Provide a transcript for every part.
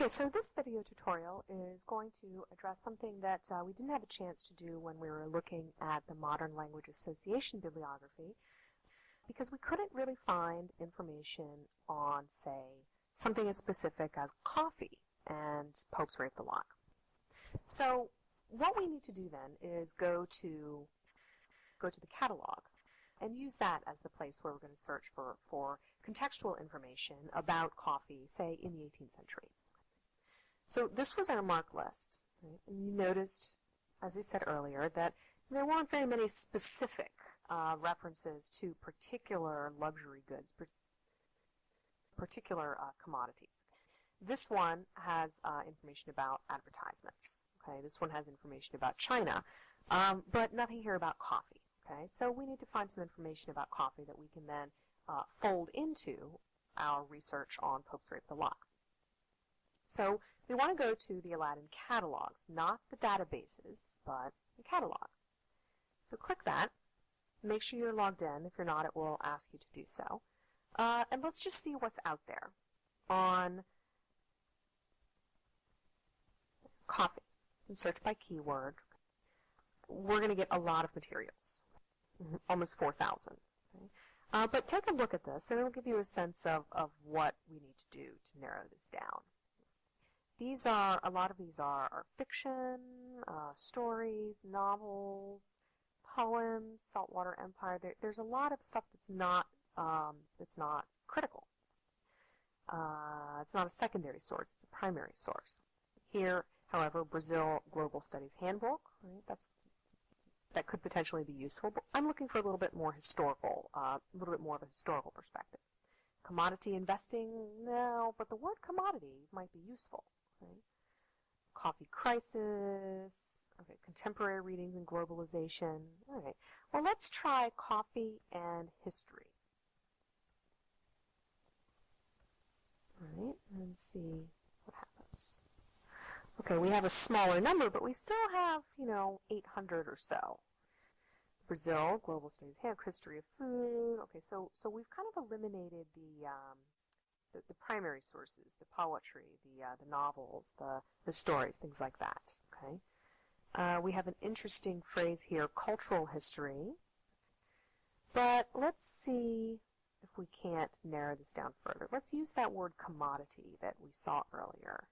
Okay, so this video tutorial is going to address something that we didn't have a chance to do when we were looking at the Modern Language Association bibliography, because we couldn't really find information on, say, something as specific as coffee and Pope's Rape the Lock. So what we need to do then is go to the catalog and use that as the place where we're going to search for contextual information about coffee, say, in the 18th century. So this was our mark list, right? And you noticed, as I said earlier, that there weren't very many specific references to particular luxury goods, particular commodities. This one has information about advertisements. Okay, this one has information about China, but nothing here about coffee. Okay, so we need to find some information about coffee that we can then fold into our research on Pope's Rape the Lock. So we want to go to the Aladin catalogs, not the databases, but the catalog. So click that. Make sure you're logged in. If you're not, it will ask you to do so. And let's just see what's out there on coffee. And search by keyword. We're going to get a lot of materials, almost 4,000. Okay? But take a look at this, and it'll give you a sense of what we need to do to narrow this down. A lot of these are fiction, stories, novels, poems, Saltwater Empire. There's a lot of stuff that's not critical. It's not a secondary source, it's a primary source. Here, however, Brazil Global Studies Handbook, right, that could potentially be useful, but I'm looking for a little bit more historical, a little bit more of a historical perspective. Commodity investing, no, but the word commodity might be useful. Okay. Coffee crisis, okay, contemporary readings and globalization. All right, well, let's try coffee and history. All right, and see what happens. Okay, we have a smaller number, but we still have, 800 or so. Brazil, Global Studies Handbook, History of Food. Okay, so we've kind of eliminated the primary sources, the poetry, the novels, the stories, things like that. Okay, we have an interesting phrase here, cultural history. But let's see if we can't narrow this down further. Let's use that word commodity that we saw earlier.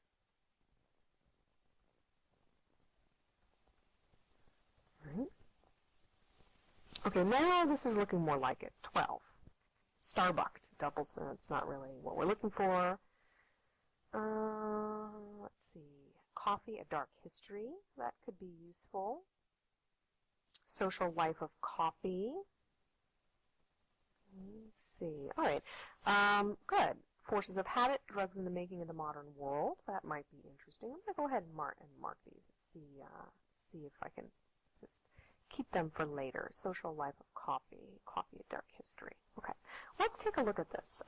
Right. Okay, now this is looking more like it. 12. Starbucked. Doubles, that's not really what we're looking for. Let's see. Coffee, a dark history. That could be useful. Social life of coffee. Let's see. All right. Good. Forces of habit, drugs in the making of the modern world. That might be interesting. I'm going to go ahead and mark these and see if I can just keep them for later. Social life of coffee, coffee, a dark history. Okay, let's take a look at this.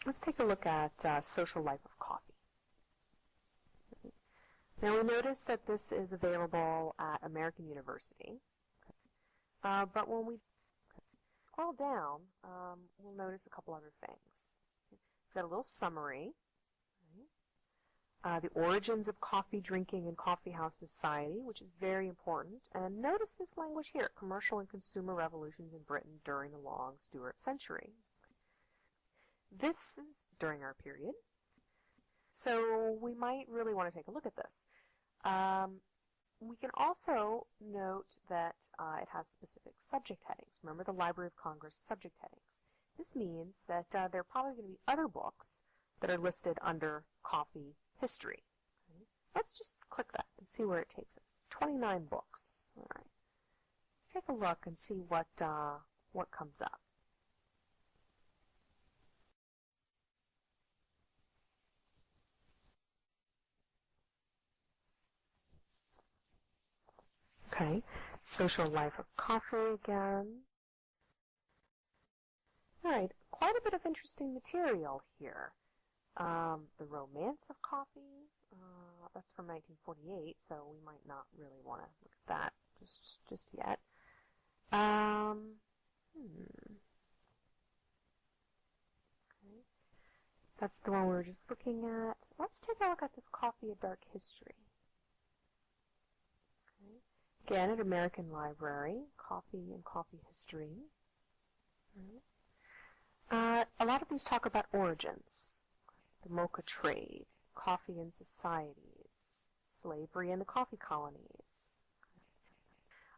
Let's take a look at social life of coffee. Now we notice that this is available at American University, but when we scroll down, we'll notice a couple other things. We've got a little summary. The origins of coffee drinking in coffee house society, which is very important. And notice this language here, commercial and consumer revolutions in Britain during the long Stuart century. This is during our period, so we might really want to take a look at this. We can also note that it has specific subject headings. Remember the Library of Congress subject headings. This means that there are probably going to be other books that are listed under coffee history. Okay. Let's just click that and see where it takes us. 29 books. All right. Let's take a look and see what comes up. Okay. Social life of coffee again. All right. Quite a bit of interesting material here. The Romance of Coffee, that's from 1948, so we might not really want to look at that just yet. That's the one we were just looking at. Let's take a look at this Coffee, A Dark History. Okay. Again, at American Library, Coffee and Coffee History. Right. A lot of these talk about origins, the mocha trade, coffee and societies, slavery in the coffee colonies.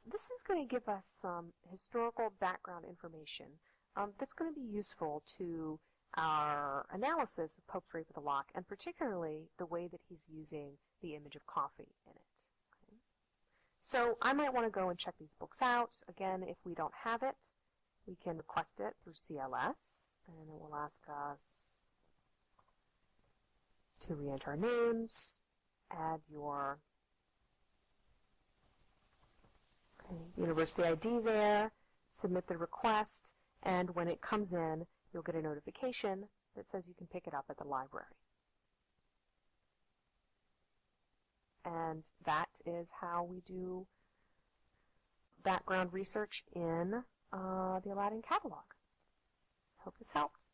This is going to give us some historical background information that's going to be useful to our analysis of Pope's Rape of the Lock, and particularly the way that he's using the image of coffee in it. Okay. So I might want to go and check these books out. Again, if we don't have it, we can request it through CLS, and it will ask us to re-enter our names, add your university ID there, submit the request, and when it comes in, you'll get a notification that says you can pick it up at the library. And that is how we do background research in the Aladin Catalogue. Hope this helped.